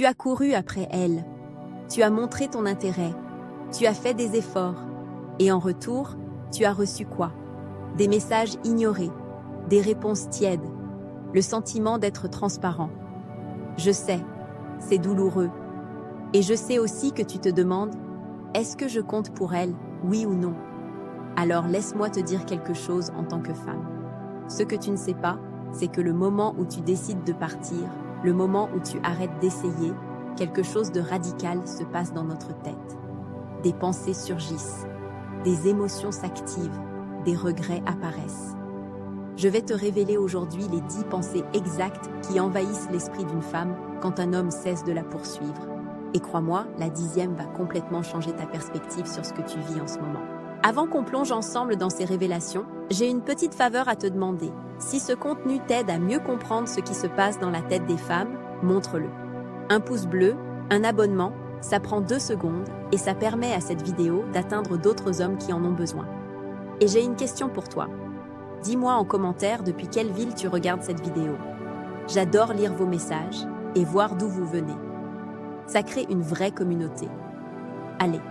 Tu as couru après elle. Tu as montré ton intérêt. Tu as fait des efforts. Et en retour, tu as reçu quoi? Des messages ignorés, des réponses tièdes, le sentiment d'être transparent. Je sais, c'est douloureux. Et je sais aussi que tu te demandes, est-ce que je compte pour elle, oui ou non? Alors laisse-moi te dire quelque chose en tant que femme. Ce que tu ne sais pas, c'est que le moment où tu décides de partir, le moment où tu arrêtes d'essayer, quelque chose de radical se passe dans notre tête. Des pensées surgissent, des émotions s'activent, des regrets apparaissent. Je vais te révéler aujourd'hui les 10 pensées exactes qui envahissent l'esprit d'une femme quand un homme cesse de la poursuivre. Et crois-moi, la 10e va complètement changer ta perspective sur ce que tu vis en ce moment. Avant qu'on plonge ensemble dans ces révélations, j'ai une petite faveur à te demander. Si ce contenu t'aide à mieux comprendre ce qui se passe dans la tête des femmes, montre-le. Un pouce bleu, un abonnement, ça prend 2 secondes et ça permet à cette vidéo d'atteindre d'autres hommes qui en ont besoin. Et j'ai une question pour toi. Dis-moi en commentaire depuis quelle ville tu regardes cette vidéo. J'adore lire vos messages et voir d'où vous venez. Ça crée une vraie communauté. Allez,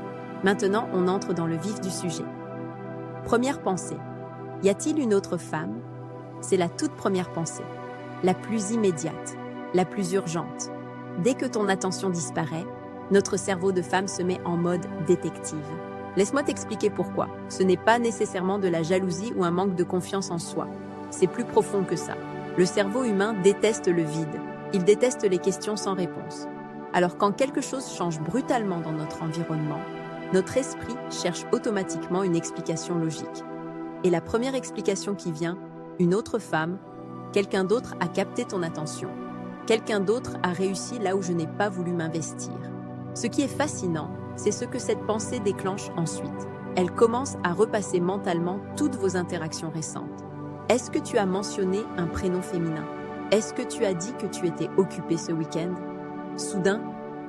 maintenant on entre dans le vif du sujet. Première pensée. Y a-t-il une autre femme? C'est la toute première pensée, la plus immédiate, la plus urgente. Dès que ton attention disparaît, notre cerveau de femme se met en mode détective. Laisse-moi t'expliquer pourquoi. Ce n'est pas nécessairement de la jalousie ou un manque de confiance en soi. C'est plus profond que ça. Le cerveau humain déteste le vide. Il déteste les questions sans réponse. Alors quand quelque chose change brutalement dans notre environnement, notre esprit cherche automatiquement une explication logique. Et la première explication qui vient, une autre femme, quelqu'un d'autre a capté ton attention. Quelqu'un d'autre a réussi là où je n'ai pas voulu m'investir. Ce qui est fascinant, c'est ce que cette pensée déclenche ensuite. Elle commence à repasser mentalement toutes vos interactions récentes. Est-ce que tu as mentionné un prénom féminin? Est-ce que tu as dit que tu étais occupée ce week-end? Soudain,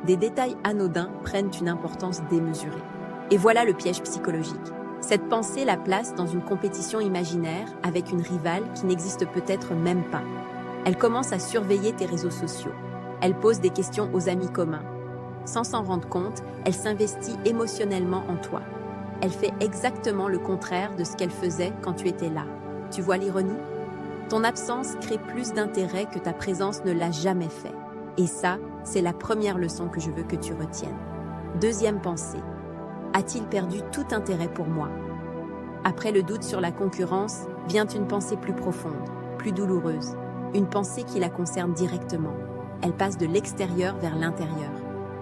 des détails anodins prennent une importance démesurée. Et voilà le piège psychologique. Cette pensée la place dans une compétition imaginaire avec une rivale qui n'existe peut-être même pas. Elle commence à surveiller tes réseaux sociaux. Elle pose des questions aux amis communs. Sans s'en rendre compte, elle s'investit émotionnellement en toi. Elle fait exactement le contraire de ce qu'elle faisait quand tu étais là. Tu vois l'ironie? Ton absence crée plus d'intérêt que ta présence ne l'a jamais fait. Et ça, c'est la première leçon que je veux que tu retiennes. Deuxième pensée. A-t-il perdu tout intérêt pour moi? Après le doute sur la concurrence, vient une pensée plus profonde, plus douloureuse. Une pensée qui la concerne directement. Elle passe de l'extérieur vers l'intérieur.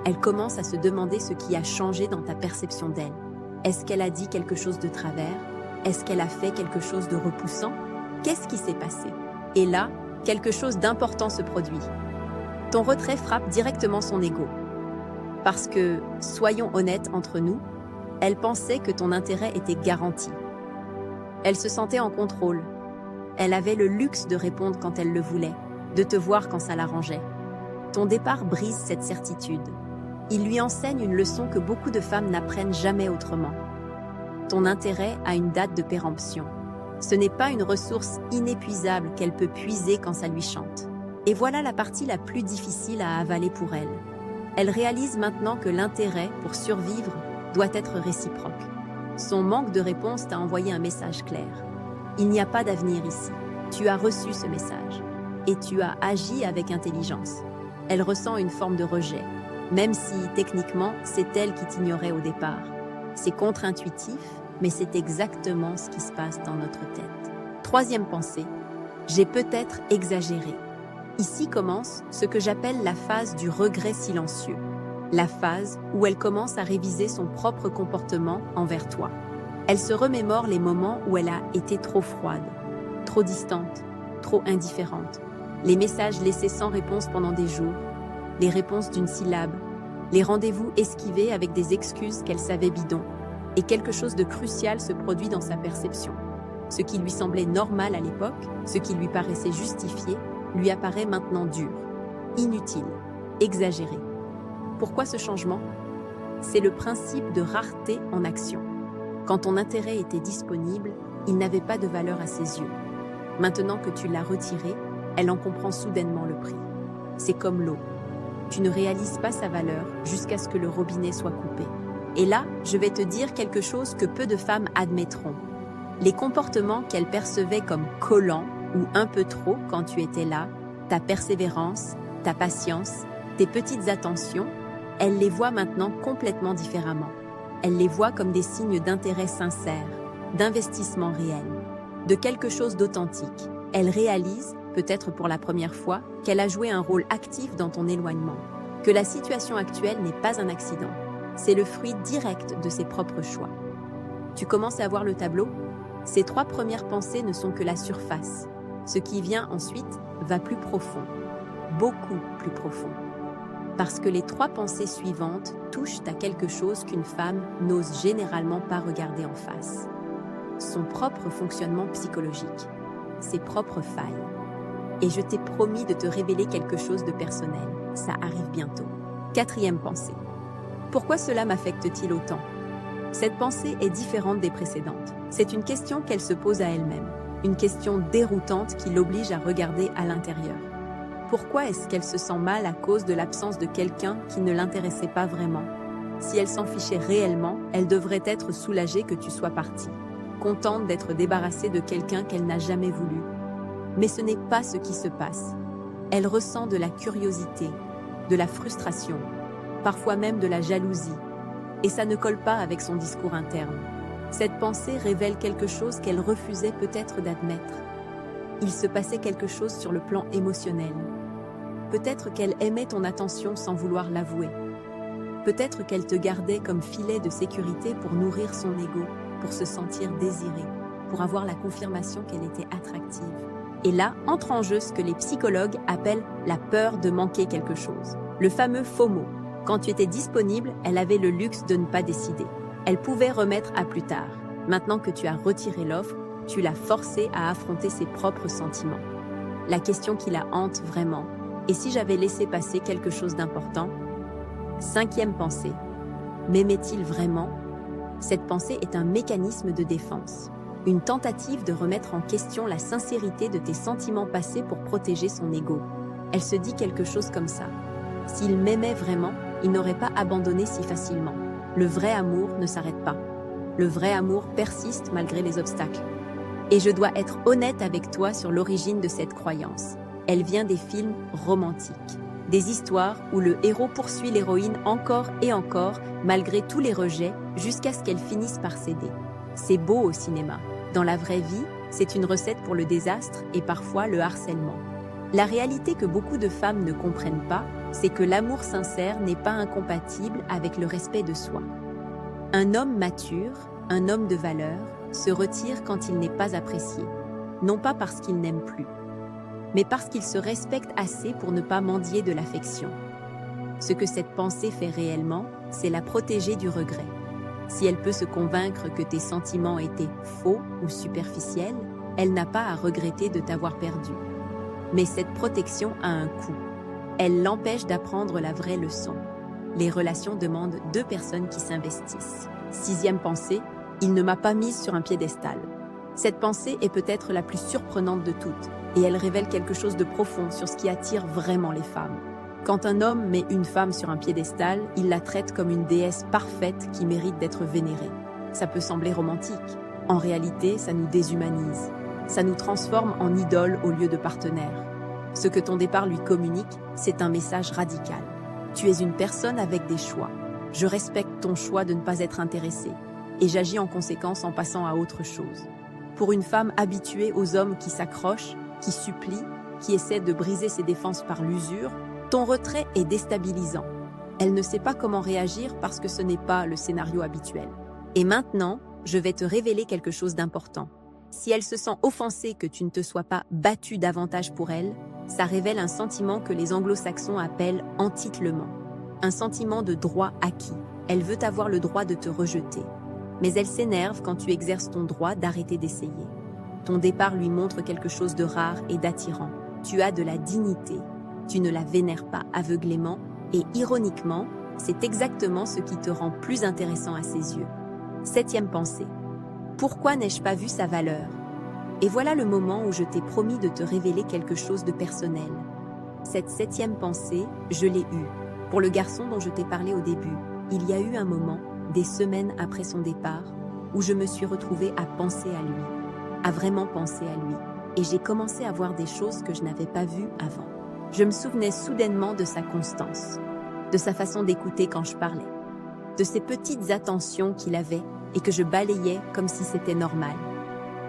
Elle commence à se demander ce qui a changé dans ta perception d'elle. Est-ce qu'elle a dit quelque chose de travers? Est-ce qu'elle a fait quelque chose de repoussant? Qu'est-ce qui s'est passé? Et là, quelque chose d'important se produit. Ton retrait frappe directement son ego. Parce que, soyons honnêtes entre nous, elle pensait que ton intérêt était garanti. Elle se sentait en contrôle. Elle avait le luxe de répondre quand elle le voulait, de te voir quand ça l'arrangeait. Ton départ brise cette certitude. Il lui enseigne une leçon que beaucoup de femmes n'apprennent jamais autrement. Ton intérêt a une date de péremption. Ce n'est pas une ressource inépuisable qu'elle peut puiser quand ça lui chante. Et voilà la partie la plus difficile à avaler pour elle. Elle réalise maintenant que l'intérêt, pour survivre, doit être réciproque. Son manque de réponse t'a envoyé un message clair. Il n'y a pas d'avenir ici. Tu as reçu ce message. Et tu as agi avec intelligence. Elle ressent une forme de rejet, même si, techniquement, c'est elle qui t'ignorait au départ. C'est contre-intuitif, mais c'est exactement ce qui se passe dans notre tête. Troisième pensée, j'ai peut-être exagéré. Ici commence ce que j'appelle la phase du regret silencieux. La phase où elle commence à réviser son propre comportement envers toi. Elle se remémore les moments où elle a été trop froide, trop distante, trop indifférente. Les messages laissés sans réponse pendant des jours, les réponses d'une syllabe, les rendez-vous esquivés avec des excuses qu'elle savait bidons. Et quelque chose de crucial se produit dans sa perception. Ce qui lui semblait normal à l'époque, ce qui lui paraissait justifié, lui apparaît maintenant dur, inutile, exagéré. Pourquoi ce changement? C'est le principe de rareté en action. Quand ton intérêt était disponible, il n'avait pas de valeur à ses yeux. Maintenant que tu l'as retiré, elle en comprend soudainement le prix. C'est comme l'eau. tu ne réalises pas sa valeur jusqu'à ce que le robinet soit coupé. Et là, je vais te dire quelque chose que peu de femmes admettront. Les comportements qu'elles percevaient comme collants ou un peu trop quand tu étais là, ta persévérance, ta patience, tes petites attentions, elles les voient maintenant complètement différemment. Elles les voient comme des signes d'intérêt sincère, d'investissement réel, de quelque chose d'authentique. Elles réalisent, peut-être pour la première fois, qu'elle a joué un rôle actif dans ton éloignement, que la situation actuelle n'est pas un accident. C'est le fruit direct de ses propres choix. Tu commences à voir le tableau? Ces 3 premières pensées ne sont que la surface. Ce qui vient ensuite va plus profond, beaucoup plus profond. Parce que les 3 pensées suivantes touchent à quelque chose qu'une femme n'ose généralement pas regarder en face. Son propre fonctionnement psychologique, ses propres failles. Et je t'ai promis de te révéler quelque chose de personnel. Ça arrive bientôt. 4e pensée. Pourquoi cela m'affecte-t-il autant? Cette pensée est différente des précédentes. C'est une question qu'elle se pose à elle-même. Une question déroutante qui l'oblige à regarder à l'intérieur. Pourquoi est-ce qu'elle se sent mal à cause de l'absence de quelqu'un qui ne l'intéressait pas vraiment? Si elle s'en fichait réellement, elle devrait être soulagée que tu sois parti, contente d'être débarrassée de quelqu'un qu'elle n'a jamais voulu. Mais ce n'est pas ce qui se passe. Elle ressent de la curiosité, de la frustration, parfois même de la jalousie, et ça ne colle pas avec son discours interne. Cette pensée révèle quelque chose qu'elle refusait peut-être d'admettre. Il se passait quelque chose sur le plan émotionnel. Peut-être qu'elle aimait ton attention sans vouloir l'avouer. Peut-être qu'elle te gardait comme filet de sécurité pour nourrir son ego, pour se sentir désirée, pour avoir la confirmation qu'elle était attractive. Et là, entre en jeu ce que les psychologues appellent la peur de manquer quelque chose. Le fameux FOMO. Quand tu étais disponible, elle avait le luxe de ne pas décider. Elle pouvait remettre à plus tard. Maintenant que tu as retiré l'offre, tu l'as forcée à affronter ses propres sentiments. La question qui la hante vraiment, et si j'avais laissé passer quelque chose d'important? 5e pensée. M'aimait-il vraiment? Cette pensée est un mécanisme de défense. Une tentative de remettre en question la sincérité de tes sentiments passés pour protéger son ego. Elle se dit quelque chose comme ça. S'il m'aimait vraiment, il n'aurait pas abandonné si facilement. Le vrai amour ne s'arrête pas. Le vrai amour persiste malgré les obstacles. Et je dois être honnête avec toi sur l'origine de cette croyance. Elle vient des films romantiques. Des histoires où le héros poursuit l'héroïne encore et encore, malgré tous les rejets, jusqu'à ce qu'elle finisse par céder. C'est beau au cinéma. Dans la vraie vie, c'est une recette pour le désastre et parfois le harcèlement. La réalité que beaucoup de femmes ne comprennent pas, c'est que l'amour sincère n'est pas incompatible avec le respect de soi. Un homme mature, un homme de valeur, se retire quand il n'est pas apprécié, non pas parce qu'il n'aime plus, mais parce qu'il se respecte assez pour ne pas mendier de l'affection. Ce que cette pensée fait réellement, c'est la protéger du regret. Si elle peut se convaincre que tes sentiments étaient faux ou superficiels, elle n'a pas à regretter de t'avoir perdu. Mais cette protection a un coût. Elle l'empêche d'apprendre la vraie leçon. Les relations demandent 2 personnes qui s'investissent. 6e pensée, il ne m'a pas mise sur un piédestal. Cette pensée est peut-être la plus surprenante de toutes, et elle révèle quelque chose de profond sur ce qui attire vraiment les femmes. Quand un homme met une femme sur un piédestal, il la traite comme une déesse parfaite qui mérite d'être vénérée. Ça peut sembler romantique. En réalité, ça nous déshumanise. Ça nous transforme en idole au lieu de partenaire. Ce que ton départ lui communique, c'est un message radical. Tu es une personne avec des choix. Je respecte ton choix de ne pas être intéressé. Et j'agis en conséquence en passant à autre chose. Pour une femme habituée aux hommes qui s'accrochent, qui supplient, qui essaie de briser ses défenses par l'usure, ton retrait est déstabilisant. Elle ne sait pas comment réagir parce que ce n'est pas le scénario habituel. Et maintenant, je vais te révéler quelque chose d'important. Si elle se sent offensée que tu ne te sois pas battu davantage pour elle, ça révèle un sentiment que les anglo-saxons appellent entitlement. Un sentiment de droit acquis. Elle veut avoir le droit de te rejeter. Mais elle s'énerve quand tu exerces ton droit d'arrêter d'essayer. Ton départ lui montre quelque chose de rare et d'attirant. Tu as de la dignité. Tu ne la vénères pas aveuglément et ironiquement, c'est exactement ce qui te rend plus intéressant à ses yeux. 7e pensée. Pourquoi n'ai-je pas vu sa valeur? Et voilà le moment où je t'ai promis de te révéler quelque chose de personnel. Cette septième pensée, je l'ai eue. Pour le garçon dont je t'ai parlé au début, il y a eu un moment, des semaines après son départ, où je me suis retrouvée à penser à lui, à vraiment penser à lui, et j'ai commencé à voir des choses que je n'avais pas vues avant. Je me souvenais soudainement de sa constance, de sa façon d'écouter quand je parlais, de ces petites attentions qu'il avait et que je balayais comme si c'était normal,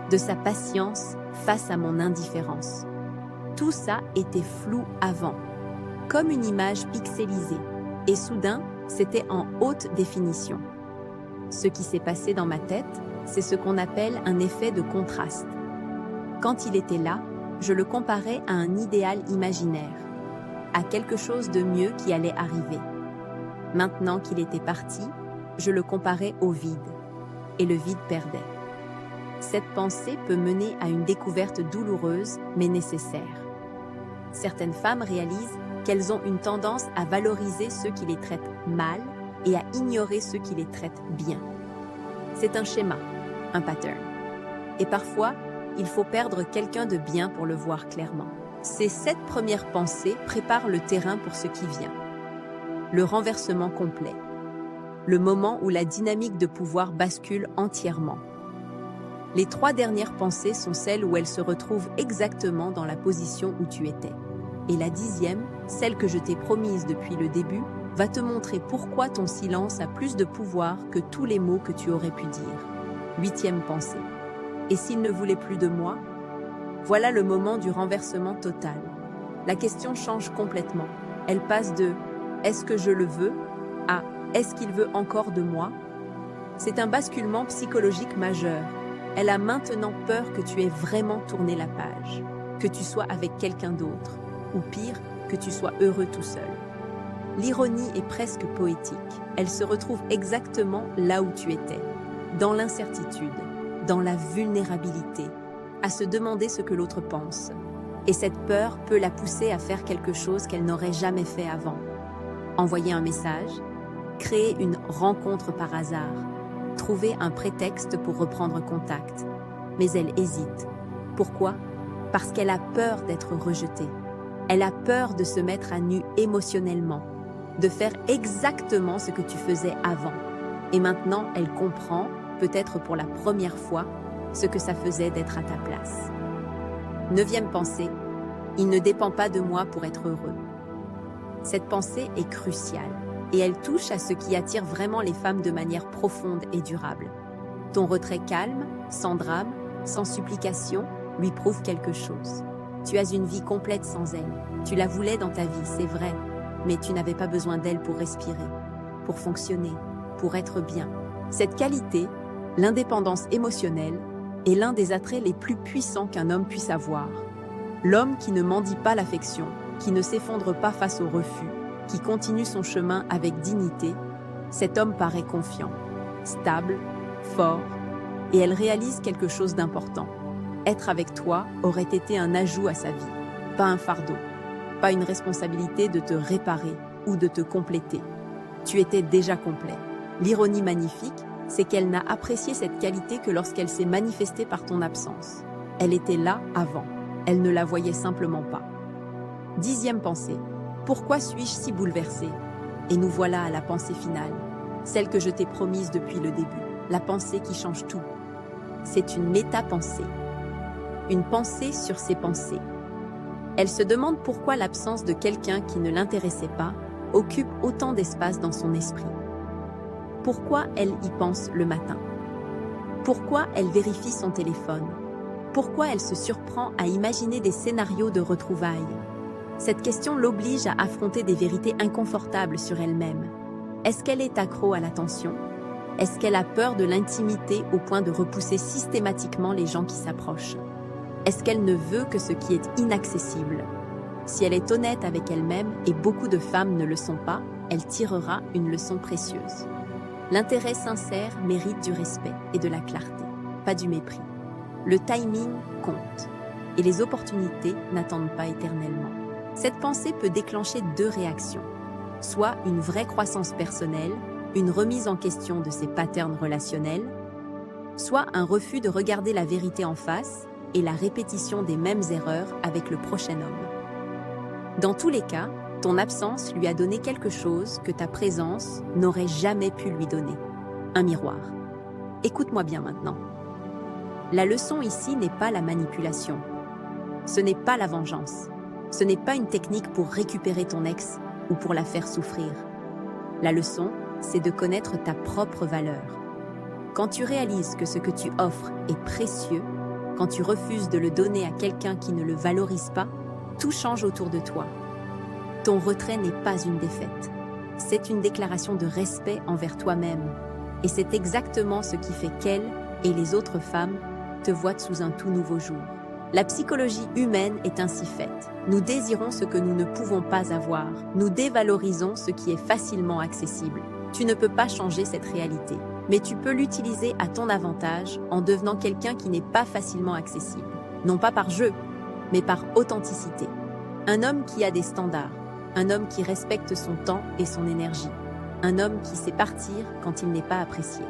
de sa patience face à mon indifférence. Tout ça était flou avant, comme une image pixelisée, et soudain, c'était en haute définition. Ce qui s'est passé dans ma tête, c'est ce qu'on appelle un effet de contraste. Quand il était là, je le comparais à un idéal imaginaire, à quelque chose de mieux qui allait arriver. Maintenant qu'il était parti, je le comparais au vide, et le vide perdait. Cette pensée peut mener à une découverte douloureuse, mais nécessaire. Certaines femmes réalisent qu'elles ont une tendance à valoriser ceux qui les traitent mal et à ignorer ceux qui les traitent bien. C'est un schéma, un pattern. Et parfois, il faut perdre quelqu'un de bien pour le voir clairement. Ces 7 premières pensées préparent le terrain pour ce qui vient. Le renversement complet. Le moment où la dynamique de pouvoir bascule entièrement. Les 3 dernières pensées sont celles où elles se retrouvent exactement dans la position où tu étais. Et la 10e, celle que je t'ai promise depuis le début, va te montrer pourquoi ton silence a plus de pouvoir que tous les mots que tu aurais pu dire. 8e pensée. Et s'il ne voulait plus de moi? Voilà le moment du renversement total. La question change complètement. Elle passe de « est-ce que je le veux ?» à « est-ce qu'il veut encore de moi ?» C'est un basculement psychologique majeur. Elle a maintenant peur que tu aies vraiment tourné la page, que tu sois avec quelqu'un d'autre, ou pire, que tu sois heureux tout seul. L'ironie est presque poétique. Elle se retrouve exactement là où tu étais, dans l'incertitude, dans la vulnérabilité, à se demander ce que l'autre pense. Et cette peur peut la pousser à faire quelque chose qu'elle n'aurait jamais fait avant. Envoyer un message, créer une rencontre par hasard, trouver un prétexte pour reprendre contact. Mais elle hésite. Pourquoi? Parce qu'elle a peur d'être rejetée. Elle a peur de se mettre à nu émotionnellement, de faire exactement ce que tu faisais avant. Et maintenant, elle comprend, peut-être pour la première fois, ce que ça faisait d'être à ta place. 9e pensée, il ne dépend pas de moi pour être heureux. Cette pensée est cruciale et elle touche à ce qui attire vraiment les femmes de manière profonde et durable. Ton retrait calme, sans drame, sans supplication, lui prouve quelque chose. Tu as une vie complète sans elle. Tu la voulais dans ta vie, c'est vrai, mais tu n'avais pas besoin d'elle pour respirer, pour fonctionner, pour être bien. Cette qualité, l'indépendance émotionnelle, est l'un des attraits les plus puissants qu'un homme puisse avoir. L'homme qui ne mendie pas l'affection, qui ne s'effondre pas face au refus, qui continue son chemin avec dignité, cet homme paraît confiant, stable, fort, et elle réalise quelque chose d'important. Être avec toi aurait été un ajout à sa vie, pas un fardeau, pas une responsabilité de te réparer ou de te compléter. Tu étais déjà complet. L'ironie magnifique, c'est qu'elle n'a apprécié cette qualité que lorsqu'elle s'est manifestée par ton absence. Elle était là avant, elle ne la voyait simplement pas. 10e pensée. Pourquoi suis-je si bouleversée? Et nous voilà à la pensée finale, celle que je t'ai promise depuis le début, la pensée qui change tout. C'est une méta-pensée. Une pensée sur ses pensées. Elle se demande pourquoi l'absence de quelqu'un qui ne l'intéressait pas occupe autant d'espace dans son esprit. Pourquoi elle y pense le matin? Pourquoi elle vérifie son téléphone? Pourquoi elle se surprend à imaginer des scénarios de retrouvailles? Cette question l'oblige à affronter des vérités inconfortables sur elle-même. Est-ce qu'elle est accro à l'attention? Est-ce qu'elle a peur de l'intimité au point de repousser systématiquement les gens qui s'approchent? Est-ce qu'elle ne veut que ce qui est inaccessible? Si elle est honnête avec elle-même, et beaucoup de femmes ne le sont pas, elle tirera une leçon précieuse. L'intérêt sincère mérite du respect et de la clarté, pas du mépris. Le timing compte, et les opportunités n'attendent pas éternellement. Cette pensée peut déclencher 2 réactions, soit une vraie croissance personnelle, une remise en question de ses patterns relationnels, soit un refus de regarder la vérité en face et la répétition des mêmes erreurs avec le prochain homme. Dans tous les cas, ton absence lui a donné quelque chose que ta présence n'aurait jamais pu lui donner. Un miroir. Écoute-moi bien maintenant. La leçon ici n'est pas la manipulation. Ce n'est pas la vengeance. Ce n'est pas une technique pour récupérer ton ex ou pour la faire souffrir. La leçon, c'est de connaître ta propre valeur. Quand tu réalises que ce que tu offres est précieux, quand tu refuses de le donner à quelqu'un qui ne le valorise pas, tout change autour de toi. Ton retrait n'est pas une défaite. C'est une déclaration de respect envers toi-même. Et c'est exactement ce qui fait qu'elle et les autres femmes te voient sous un tout nouveau jour. La psychologie humaine est ainsi faite. Nous désirons ce que nous ne pouvons pas avoir. Nous dévalorisons ce qui est facilement accessible. Tu ne peux pas changer cette réalité, mais tu peux l'utiliser à ton avantage en devenant quelqu'un qui n'est pas facilement accessible. Non pas par jeu, mais par authenticité. Un homme qui a des standards. Un homme qui respecte son temps et son énergie. Un homme qui sait partir quand il n'est pas apprécié.